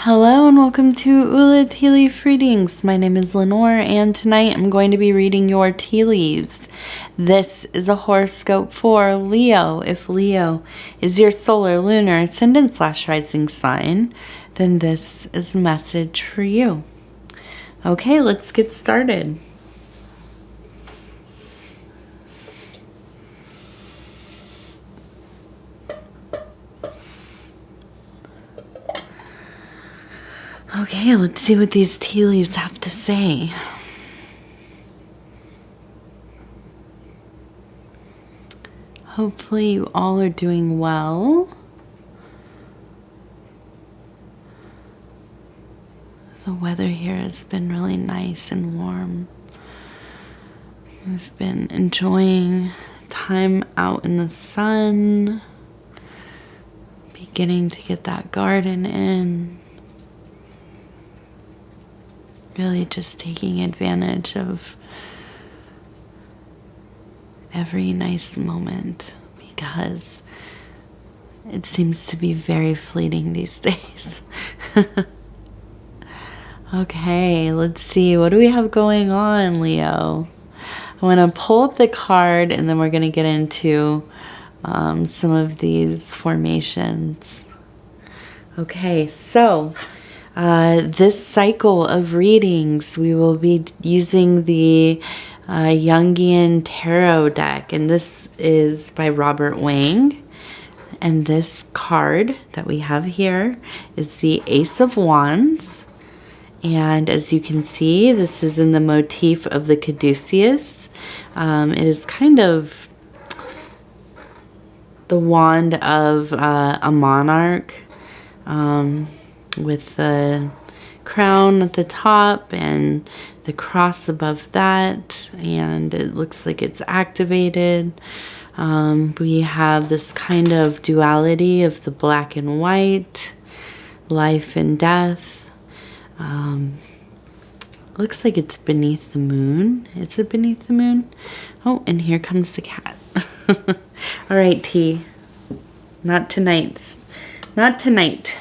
Hello and welcome to Ula Tea Leaf Readings. My name is Lenor and tonight I'm going to be reading your tea leaves. This is a horoscope for Leo. If Leo is your solar, lunar, ascendant / rising sign, then this is a message for you. Okay, let's get started. Okay, let's see what these tea leaves have to say. Hopefully you all are doing well. The weather here has been really nice and warm. We've been enjoying time out in the sun, beginning to get that garden in. Really just taking advantage of every nice moment because it seems to be very fleeting these days. Okay, let's see. What do we have going on, Leo? I want to pull up the card and then we're going to get into some of these formations. Okay, so this cycle of readings, we will be using the Jungian Tarot deck, and this is by Robert Wang. And this card that we have here is the Ace of Wands. And as you can see, this is in the motif of the caduceus. It is kind of the wand of a monarch, with the crown at the top and the cross above that, and it looks like it's activated. We have this kind of duality of the black and white, life and death. Looks like it's beneath the moon. Is it beneath the moon? Oh, and here comes the cat. All right, T. Not tonight. Not tonight.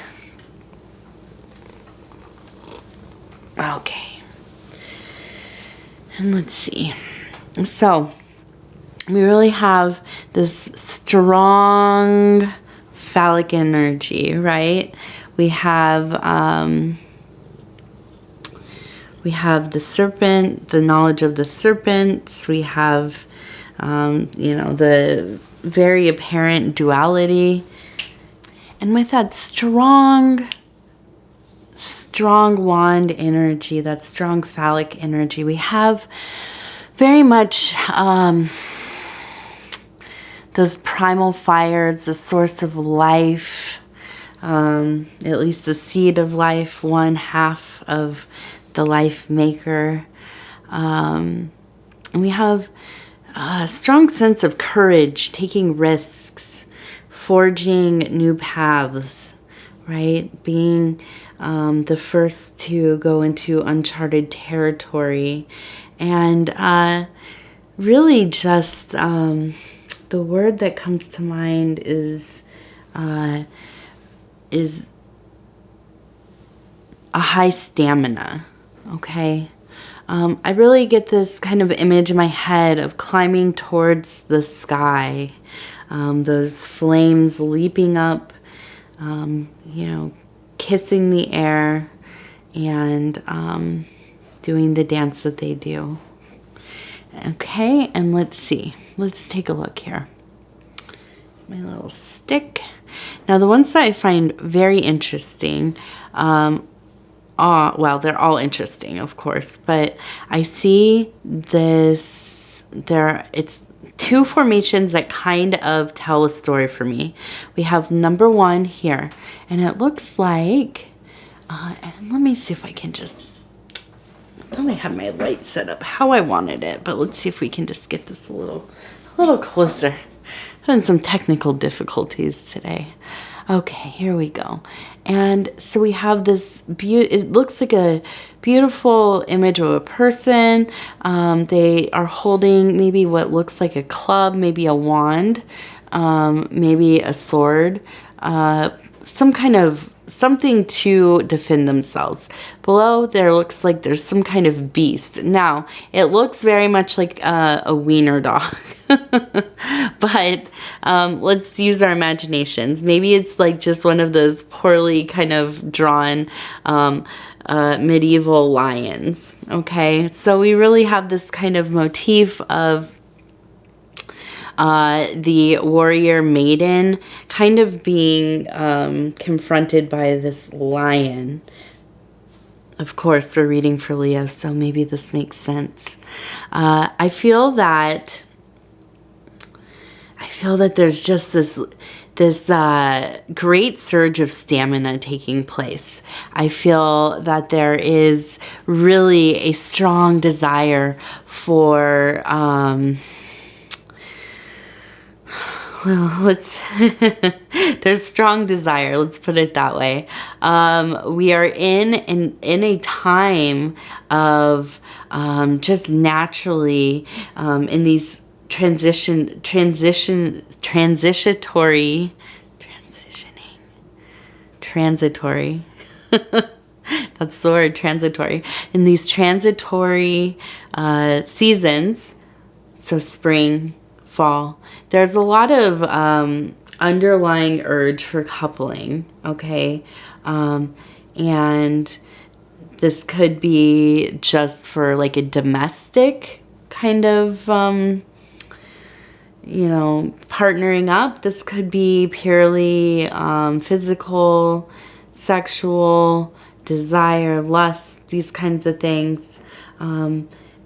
Okay. And let's see. So, we really have this strong phallic energy, right? We have the serpent, the knowledge of the serpents. We have, the very apparent duality. And with that strong wand energy, that strong phallic energy, we have very much those primal fires, the source of life, at least the seed of life, one half of the life maker. And we have a strong sense of courage, taking risks, forging new paths, right? Being the first to go into uncharted territory. And really just the word that comes to mind is a high stamina. Okay. I really get this kind of image in my head of climbing towards the sky, those flames leaping up, kissing the air and doing the dance that they do. Okay, and let's see. Let's take a look here. My little stick. Now, the ones that I find very interesting, well, they're all interesting, of course, but I see this, it's two formations that kind of tell a story for me. We have number one here, and it looks like, and let me see if I can just, I only had my light set up how I wanted it, but let's see if we can just get this a little closer. Having some technical difficulties today. Okay, here we go. And so we have this, it looks like a beautiful image of a person. They are holding maybe what looks like a club, maybe a wand, maybe a sword, some kind of something to defend themselves. Below there looks like there's some kind of beast. Now, it looks very much like a wiener dog. But let's use our imaginations. Maybe it's like just one of those poorly kind of drawn medieval lions. Okay, so we really have this kind of motif of the warrior maiden kind of being confronted by this lion. Of course, we're reading for Leo, so maybe this makes sense. I feel that there's just this great surge of stamina taking place. I feel that there is really a strong desire for there's strong desire, let's put it that way. We are in a time of just naturally in these transitory that's the word, transitory. In these transitory seasons, so spring, fall, there's a lot of underlying urge for coupling, okay? And this could be just for like a domestic kind of, partnering up. This could be purely physical, sexual, desire, lust, these kinds of things.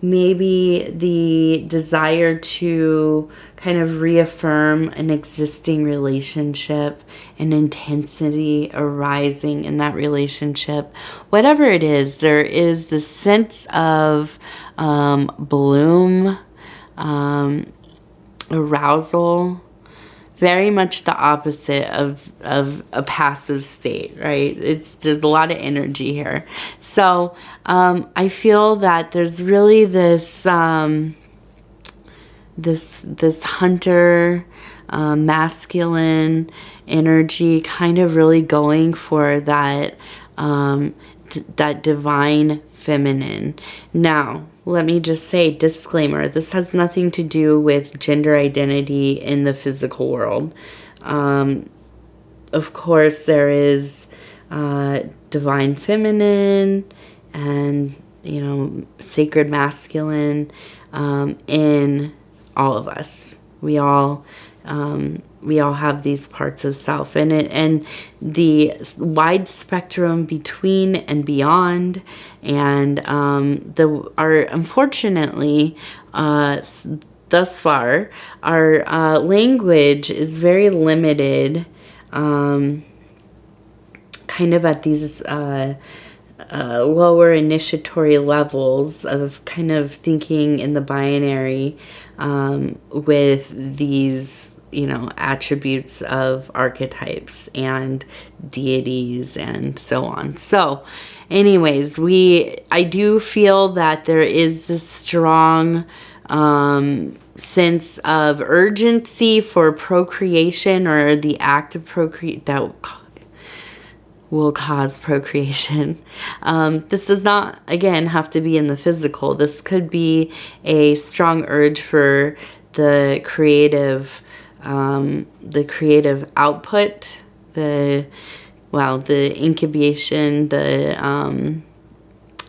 Maybe the desire to kind of reaffirm an existing relationship, an intensity arising in that relationship. Whatever it is, there is this sense of bloom, arousal, very much the opposite of a passive state, right? There's a lot of energy here. So I feel that there's really this this hunter masculine energy kind of really going for that that divine feminine. Now, let me just say, disclaimer, this has nothing to do with gender identity in the physical world. Of course, there is divine feminine and, sacred masculine in all of us. We all have these parts of self, and the wide spectrum between and beyond, and unfortunately, thus far, our language is very limited, kind of at these lower initiatory levels of kind of thinking in the binary, with these attributes of archetypes and deities and so on. So anyways, I do feel that there is this strong sense of urgency for procreation, or the act of procreate that will cause procreation. This does not, again, have to be in the physical. This could be a strong urge for the creative output, the incubation, and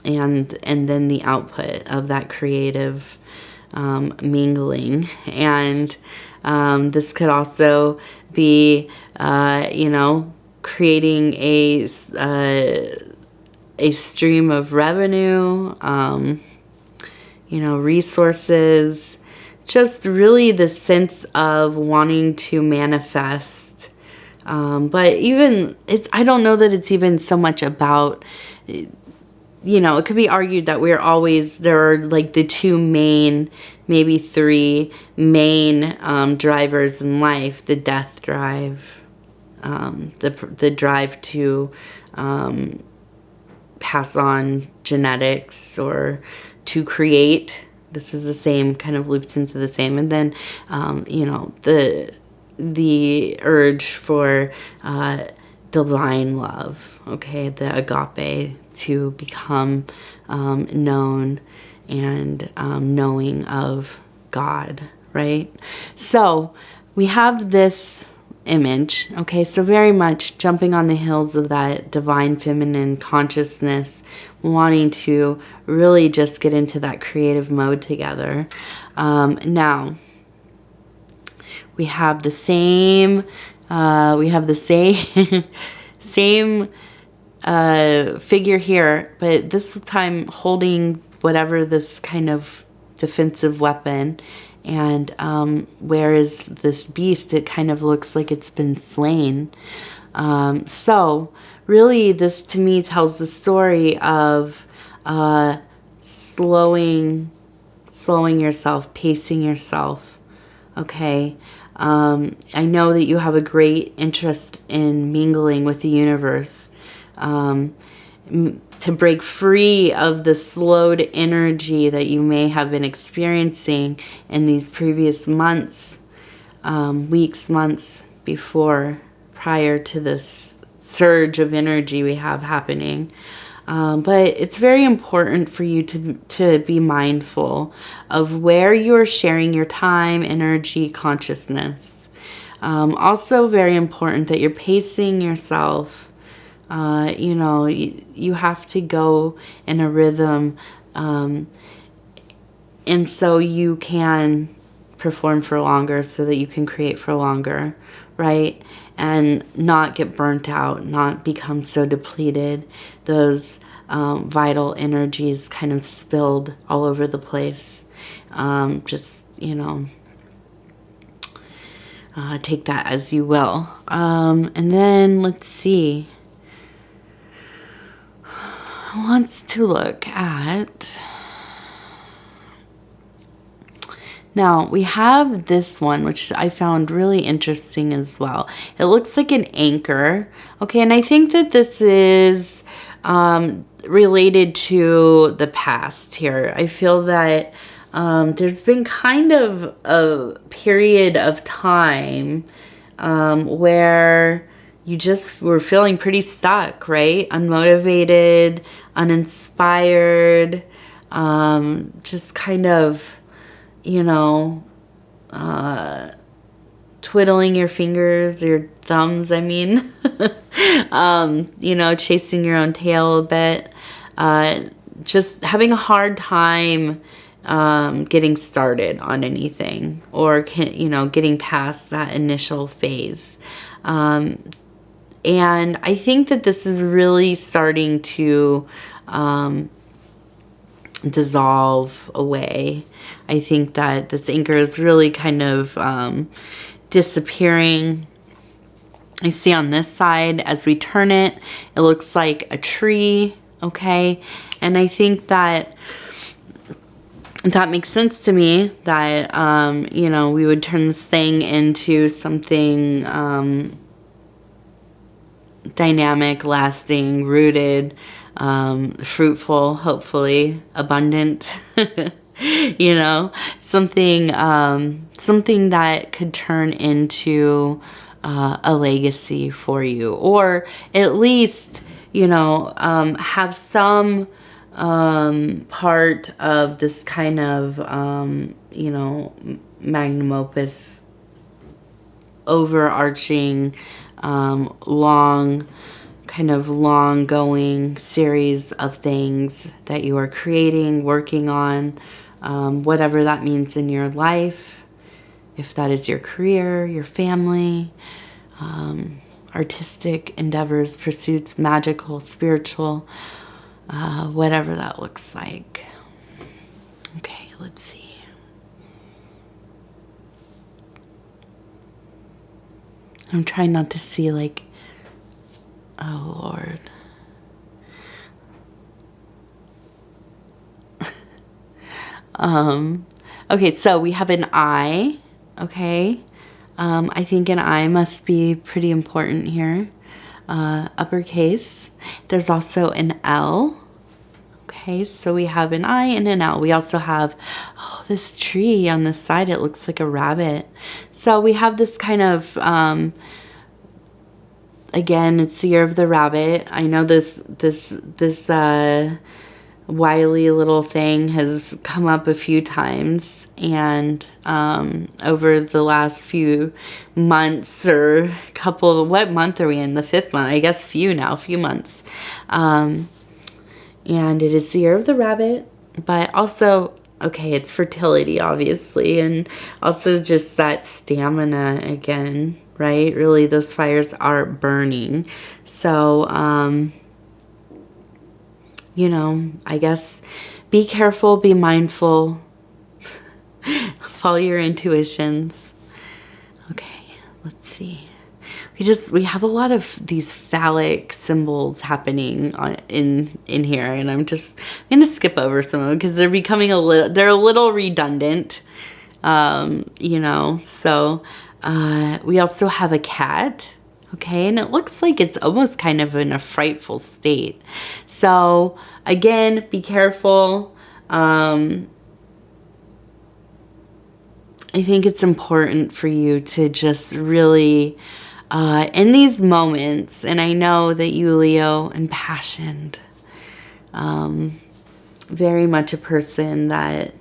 then the output of that creative mingling. And this could also be, creating a stream of revenue, resources, just really the sense of wanting to manifest. But I don't know that it's even so much about, it could be argued that there are like the two main, maybe three main drivers in life: the death drive, the drive to pass on genetics or to create. This is the same, kind of loops into the same. And then, the urge for the divine love, okay, the agape, to become known and knowing of God, right? So we have this image, okay, so very much jumping on the heels of that divine feminine consciousness, wanting to really just get into that creative mode together. Now we have the same same figure here, but this time holding whatever this kind of defensive weapon. And where is this beast? It kind of looks like it's been slain. So really this to me tells the story of slowing yourself, pacing yourself. Okay. I know that you have a great interest in mingling with the universe, to break free of the slowed energy that you may have been experiencing in these previous months, weeks, months prior to this surge of energy we have happening. But it's very important for you to be mindful of where you are sharing your time, energy, consciousness. Also very important that you're pacing yourself. You know, you have to go in a rhythm, and so you can perform for longer, so that you can create for longer, right? And not get burnt out, not become so depleted. Those vital energies kind of spilled all over the place. Just, you know, take that as you will. And then let's see. Wants to look at, now we have this one, which I found really interesting as well. It looks like an anchor. Okay, and I think that this is related to the past here. I feel that there's been kind of a period of time where you just were feeling pretty stuck, right? Unmotivated, uninspired, just kind of, you know, twiddling your fingers, your thumbs, I mean, you know, chasing your own tail a bit, just having a hard time getting started on anything, or, you know, getting past that initial phase. And I think that this is really starting to dissolve away. I think that this anchor is really kind of disappearing. I see on this side, as we turn it, it looks like a tree, okay? And I think that that makes sense to me, that, you know, we would turn this thing into something dynamic, lasting, rooted, fruitful, hopefully, abundant, you know, something that could turn into a legacy for you, or at least, you know, have some part of this kind of, you know, magnum opus, overarching, long going series of things that you are creating, working on, whatever that means in your life, if that is your career, your family, artistic endeavors, pursuits, magical, spiritual, whatever that looks like. Okay, let's see. I'm trying not to see, like, oh Lord. Okay, so we have an I, okay? I think an I must be pretty important here. Uppercase. There's also an L. Okay, so we have an I and an L. We also have, oh, this tree on this side. It looks like a rabbit. So we have this kind of again, it's the year of the rabbit. I know this wily little thing has come up a few times, and over the last few months or what month are we in? The 5th month, I guess. Few months. And it is the year of the rabbit, but also, okay, it's fertility, obviously, and also just that stamina again, right? Really, those fires are burning. So, you know, I guess be careful, be mindful, follow your intuitions. Okay, let's see. We have a lot of these phallic symbols happening in here, and I'm going to skip over some of them because they're becoming they're a little redundant, you know. So we also have a cat, okay, and it looks like it's almost kind of in a frightful state. So again, be careful. I think it's important for you to just really, in these moments, and I know that you, Leo, impassioned, very much a person that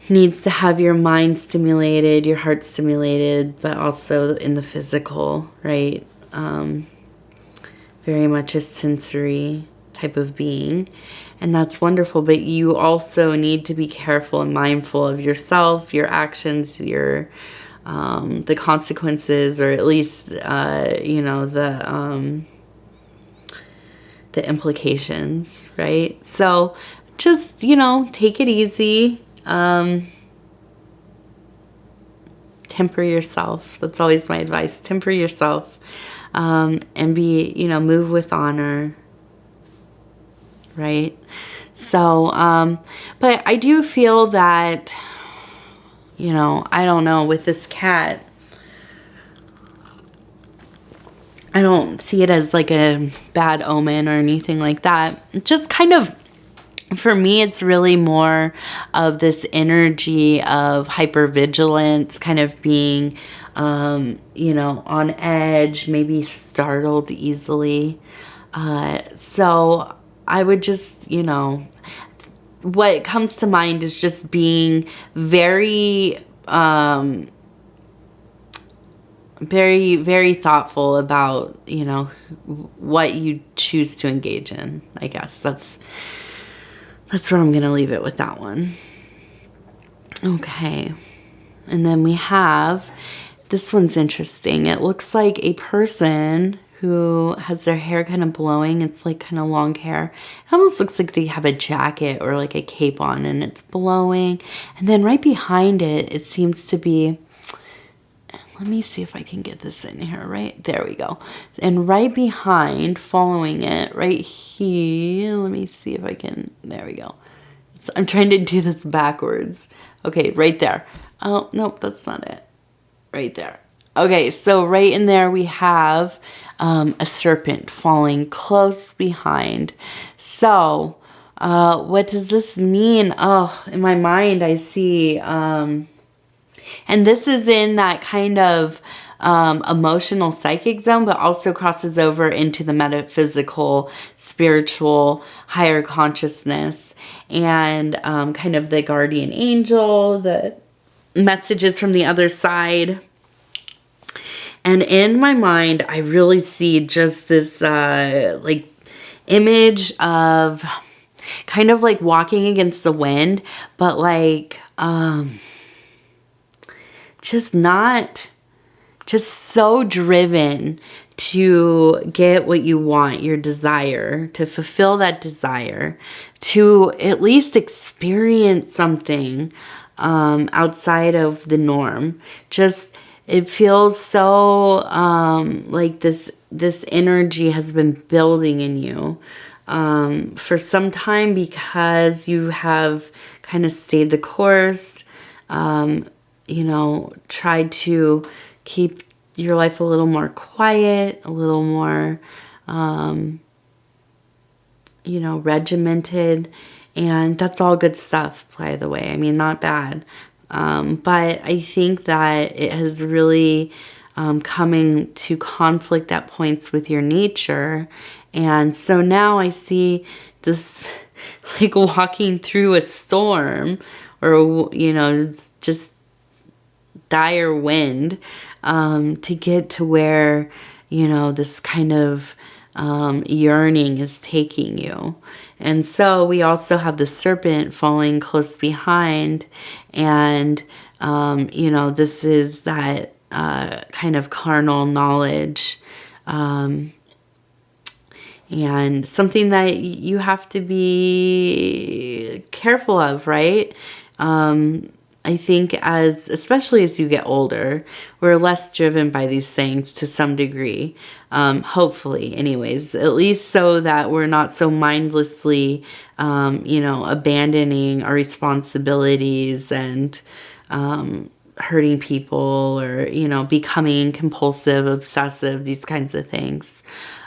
needs to have your mind stimulated, your heart stimulated, but also in the physical, right? Very much a sensory type of being, and that's wonderful. But you also need to be careful and mindful of yourself, your actions, the consequences, or at least you know, the implications, right? So just, you know, take it easy. Temper yourself. That's always my advice. Temper yourself, and be, you know, move with honor, right? So, but I do feel that, you know, I don't know, with this cat, I don't see it as like a bad omen or anything like that. Just kind of, for me, it's really more of this energy of hypervigilance, kind of being, you know, on edge, maybe startled easily. So I would just, you know, what comes to mind is just being very, very, very thoughtful about, you know, what you choose to engage in. I guess that's where I'm going to leave it with that one. Okay. And then we have, this one's interesting. It looks like a person who has their hair kind of blowing. It's like kind of long hair. It almost looks like they have a jacket or like a cape on, and it's blowing. And then right behind it, it seems to be, let me see if I can get this in here, right? There we go. And right behind, following it, right here, let me see if I can, there we go. I'm trying to do this backwards. Okay, right there. Oh, nope, that's not it. Right there. Okay, so right in there we have a serpent falling close behind. So, what does this mean? Oh, in my mind I see, and this is in that kind of emotional psychic zone, but also crosses over into the metaphysical, spiritual, higher consciousness, and kind of the guardian angel, the messages from the other side. And in my mind, I really see just this like image of kind of like walking against the wind, but like just so driven to get what you want, your desire, to fulfill that desire, to at least experience something outside of the norm. Just, it feels so like this energy has been building in you for some time, because you have kind of stayed the course, you know, tried to keep your life a little more quiet, a little more, you know, regimented. And that's all good stuff, by the way. I mean, not bad. But I think that it has really coming to conflict at points with your nature. And so now I see this like walking through a storm, or, you know, just dire wind, to get to where, you know, this kind of yearning is taking you. And so we also have the serpent falling close behind, and you know, this is that kind of carnal knowledge, and something that you have to be careful of, right? I think especially as you get older, we're less driven by these things to some degree. Hopefully, anyways, at least so that we're not so mindlessly, you know, abandoning our responsibilities and hurting people, or, you know, becoming compulsive, obsessive, these kinds of things.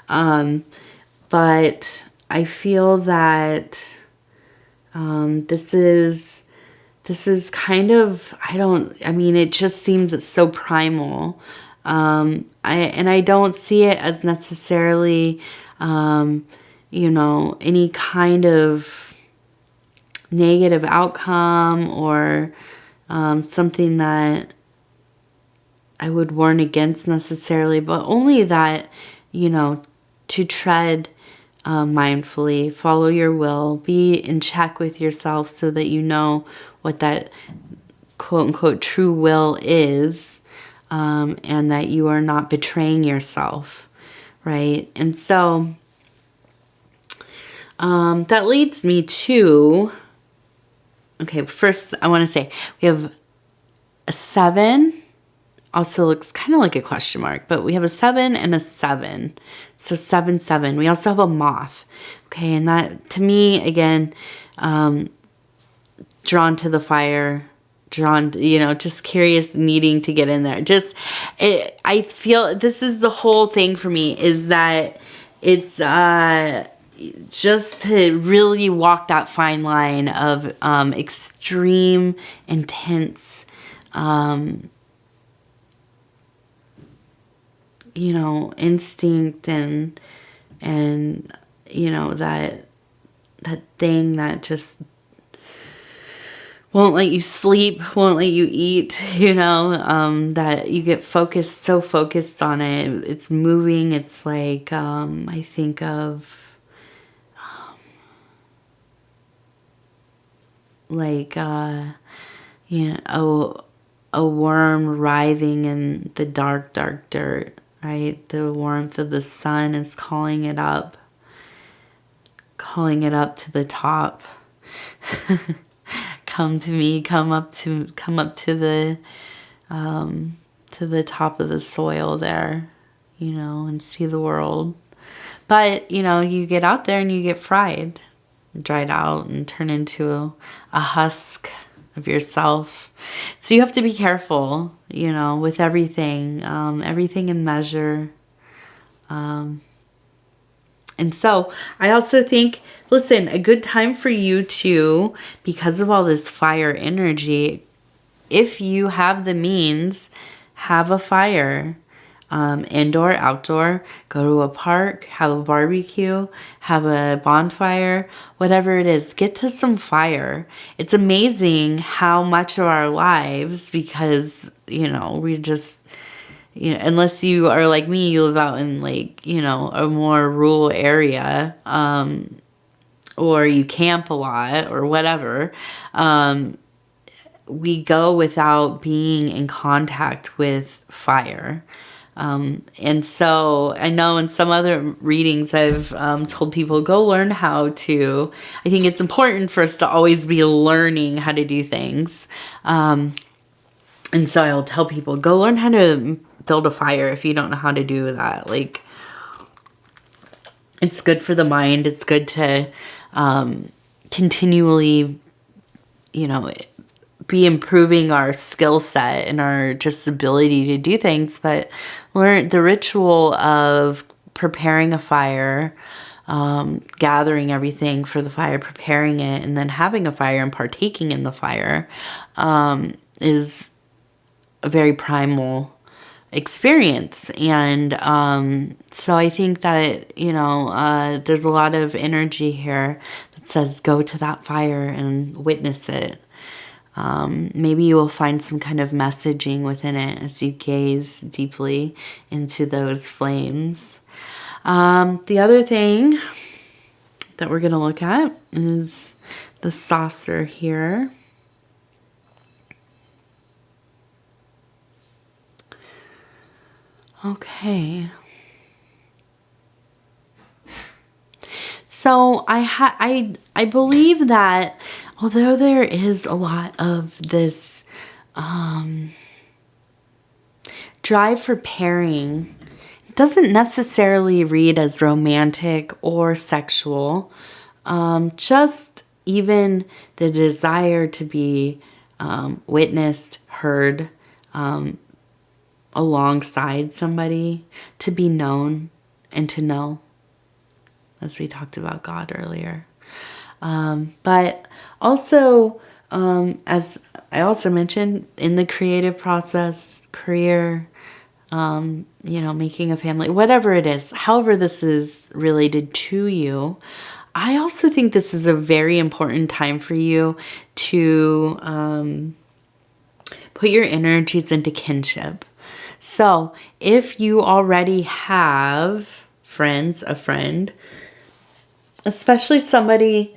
But I feel that this is kind of, I mean, it just seems it's so primal. I don't see it as necessarily, you know, any kind of negative outcome, or something that I would warn against necessarily, but only that, you know, to tread mindfully, follow your will, be in check with yourself so that you know what that quote unquote true will is, and that you are not betraying yourself, right? And so that leads me to, okay, first I want to say we have a 7. Also looks kind of like a question mark, but we have a 7 and a 7. So 7, 7. We also have a moth. Okay, and that, to me, again, drawn to the fire, drawn, you know, just curious, needing to get in there. I feel this is the whole thing for me, is that it's just to really walk that fine line of extreme, intense, you know, instinct, and you know, that thing that just won't let you sleep, won't let you eat, you know, that you get so focused on it. It's moving. It's like, I think of, like, you know, a worm writhing in the dark, dark dirt, right? The warmth of the sun is calling it up to the top. Come to me, come up to the top of the soil there, you know, and see the world. But, you know, you get out there and you get fried, dried out, and turn into a husk of yourself. So you have to be careful, you know, with everything, everything in measure. And so I also think, listen, a good time for you to, because of all this fire energy, if you have the means, have a fire. Indoor, outdoor, go to a park, have a barbecue, have a bonfire, whatever it is, get to some fire. It's amazing how much of our lives, because, you know, we just, you know, unless you are like me, you live out in, like, you know, a more rural area, or you camp a lot or whatever, we go without being in contact with fire. And so I know in some other readings I've told people, go learn how to. I think it's important for us to always be learning how to do things. And so I'll tell people, go learn how to build a fire if you don't know how to do that. Like, it's good for the mind. It's good to continually, you know, be improving our skill set and our just ability to do things, but learn the ritual of preparing a fire, gathering everything for the fire, preparing it, and then having a fire and partaking in the fire, is a very primal experience. And so I think that, there's a lot of energy here that says go to that fire and witness it. Maybe you will find some kind of messaging within it as you gaze deeply into those flames. The other thing that we're going to look at is the saucer here. Okay. So I believe that although there is a lot of this drive for pairing, it doesn't necessarily read as romantic or sexual. Just even the desire to be witnessed, heard, alongside somebody, to be known and to know, as we talked about God earlier. But also, as I also mentioned, in the creative process, career, making a family, whatever it is, however this is related to you, I also think this is a very important time for you to put your energies into kinship. So if you already have a friend, especially somebody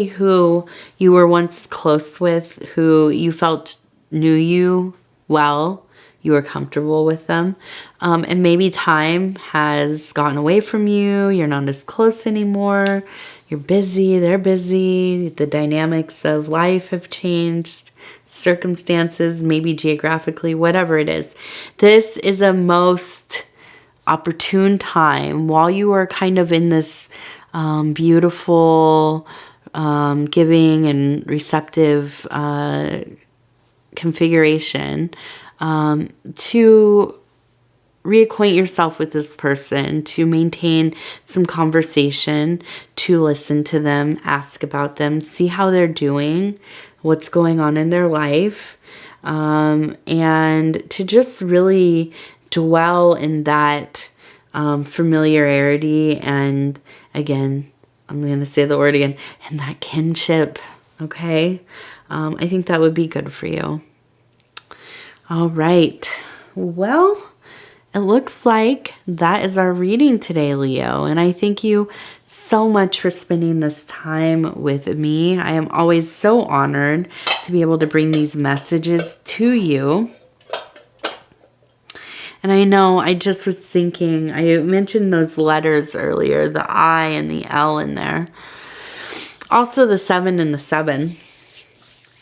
who you were once close with, who you felt knew you well, you were comfortable with them, and maybe time has gotten away from you, you're not as close anymore, you're busy, they're busy, the dynamics of life have changed, circumstances, maybe geographically, whatever it is. This is a most opportune time while you are kind of in this beautiful, giving and receptive configuration to reacquaint yourself with this person, to maintain some conversation, to listen to them, ask about them, see how they're doing, what's going on in their life, and to just really dwell in that familiarity, and again, I'm going to say the word again, and that kinship, okay? I think that would be good for you. All right. Well, it looks like that is our reading today, Leo. And I thank you so much for spending this time with me. I am always so honored to be able to bring these messages to you. And I know I just was thinking, I mentioned those letters earlier, the I and the L in there. Also the 7 and the 7.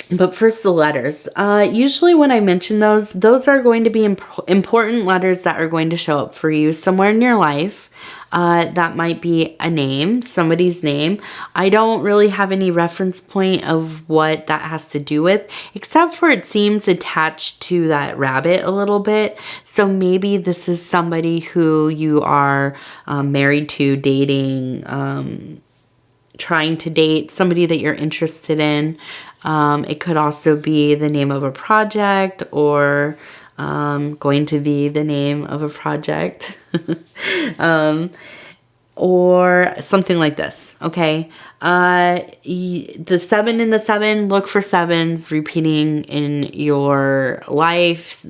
But first, the letters. Usually when I mention those are going to be important letters that are going to show up for you somewhere in your life. That might be a name, somebody's name. I don't really have any reference point of what that has to do with, except for it seems attached to that rabbit a little bit. So maybe this is somebody who you are married to, dating, trying to date, somebody that you're interested in. It could also be the name of a project, or going to be the name of a project, or something like this, okay? The 7 and the 7, look for 7s repeating in your life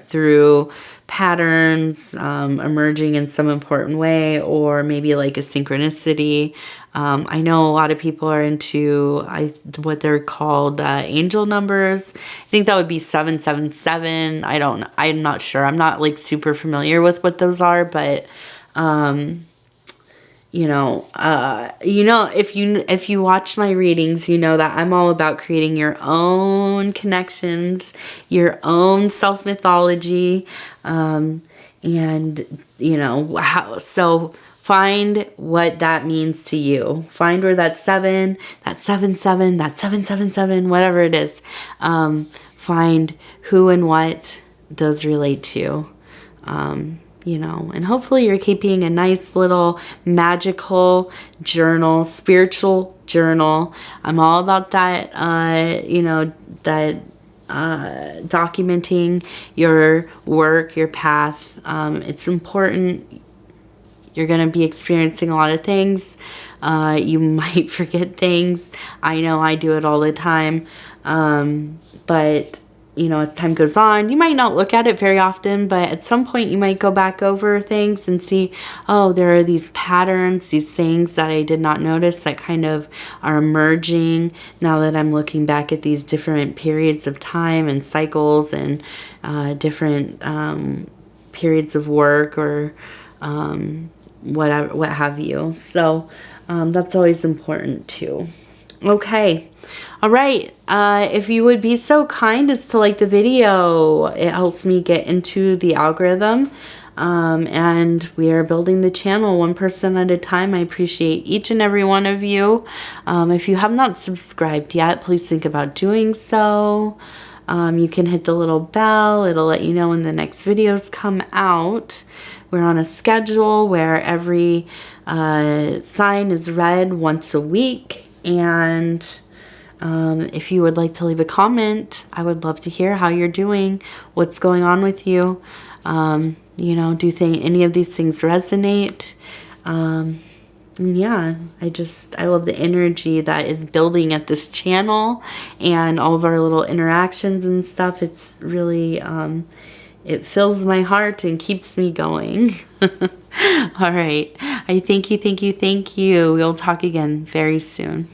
through patterns, emerging in some important way, or maybe like a synchronicity. I know a lot of people are into what they're called angel numbers. I think that would be 777. I'm not sure. I'm not like super familiar with what those are, but if you watch my readings, you know that I'm all about creating your own connections, your own self-mythology, and so find what that means to you. Find where that 7, that 77, that 777, whatever it is, find who and what those relate to. you know, and hopefully you're keeping a nice little magical journal, spiritual journal. I'm all about that, you know, that documenting your work, your path. It's important. You're going to be experiencing a lot of things. You might forget things. I know I do it all the time. But, you know, as time goes on, you might not look at it very often, but at some point you might go back over things and see, oh, there are these patterns, these things that I did not notice that kind of are emerging now that I'm looking back at these different periods of time and cycles and different periods of work or whatever, what have you. So that's always important too. Okay. All right. If you would be so kind as to like the video, it helps me get into the algorithm. And we are building the channel one person at a time. I appreciate each and every one of you. If you have not subscribed yet, please think about doing so. You can hit the little bell. It'll let you know when the next videos come out. We're on a schedule where every sign is read once a week. And if you would like to leave a comment, I would love to hear how you're doing, what's going on with you. You know, do you think any of these things resonate? Yeah, I love the energy that is building at this channel and all of our little interactions and stuff. It's really, it fills my heart and keeps me going. All right. I thank you. We'll talk again very soon.